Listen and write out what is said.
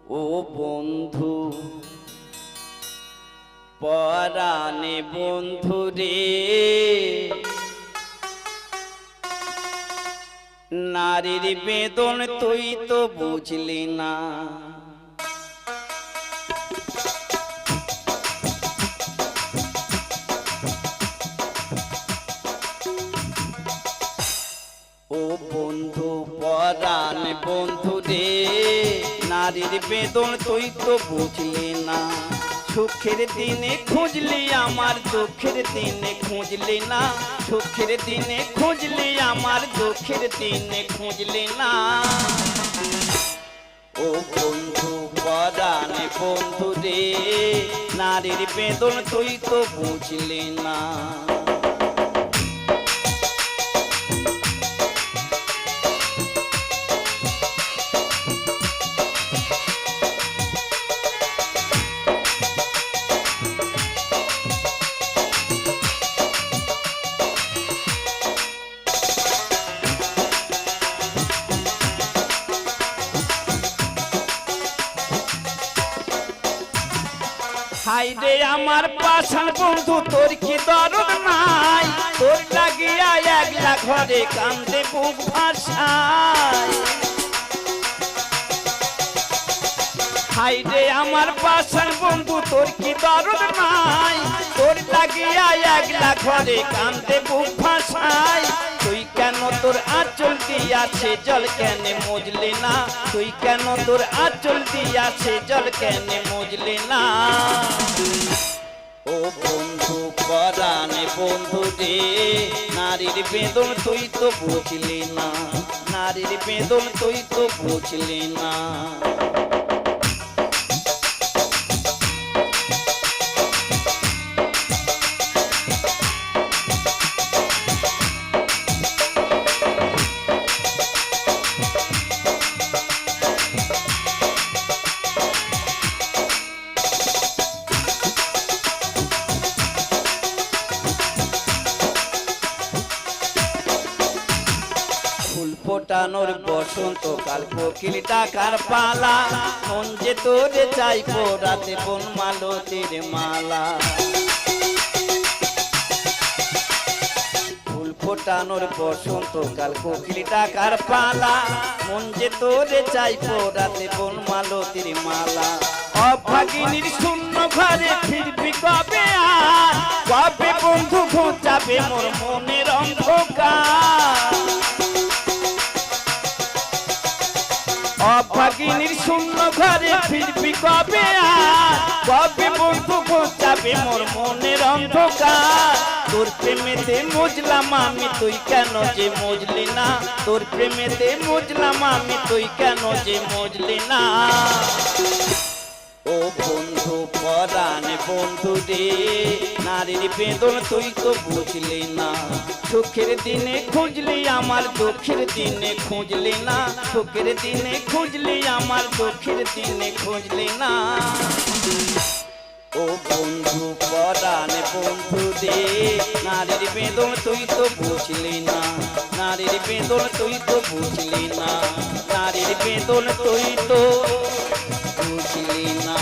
ও বন্ধু পরাণে বন্ধু রে, নারীর বেদন তুই তো বুঝলি না। ও বন্ধু পরাণে বন্ধু রে, নারীর বেদন তুই তো বুঝলি না। সুখের দিনে খুঁজলি আমার দুঃখের দিনে খুঁজলি না। সুখের দিনে খুঁজলি আমার দুঃখের দিনে খুঁজলি না। ও বন্ধু পরাণে বন্ধু রে, নারীর বেদন তুই তো বুঝলি না। হাইরে আমার পাষাণ বন্ধু তোর কি দরদ নাই, তোর লাগিয়া একলা ঘরে কান্দে বুক ভাষায়। হাইরে আমার পাষাণ বন্ধু তোর কি দরদ নাই, তোর লাগিয়া একলা ঘরে কান্দে বুক ভাষায়। তুই কেন তোর আঁচল দিয়াছে জল কেন মুজলি না, তুই কেন তোর আঁচল দিয়াছে জল কেন মুজলি না। ও বন্ধু পরাণে বন্ধু রে, নারীর বেদন তুই তো বুঝলি না। নারীর বেদন তুই তো বুঝলি না। ফোটানোর বসন্ত কাল কোকিল ডাকার পালা, মন যে তোরে চাই পোড়াতে বন মালতীর মালা। ফুল ফোটানোর বসন্ত কাল কোকিল ডাকার পালা, মন যে তোরে চাই পোড়াতে বন মালতীর মালা। অভাগিনীর শূন্য ঘরে ফিরবি কবে আর, কবে বন্ধু ঘুচাবে মোর মনের অন্ধকার। অভাগিনীর শূন্য ঘরে ফিরবি কবে আর, কবে বন্ধু ঘুচাবে মোর মনের অন্ধকার। তোর প্রেমেতে মুজলাম আমি তুই কেন যে মুজলি না, তোর প্রেমেতে মুজলাম আমি তুই কেন যে মুজলি না। ও বন্ধু পরাণে বন্ধু রে, নারীর বেদন তুই তো বুঝলি না। সুখের দিনে খুঁজলি আমার দুঃখের দিনে খুঁজলি না। সুখের দিনে খুঁজলি আমার দুঃখের দিনে খুঁজলি না। ও বন্ধু পরাণে বন্ধু রে, নারীর বেদন তুই তো বুঝলি না। নারীর বেদন তুই তো বুঝলি না। নারীর বেদন তুই তো বুঝলি না।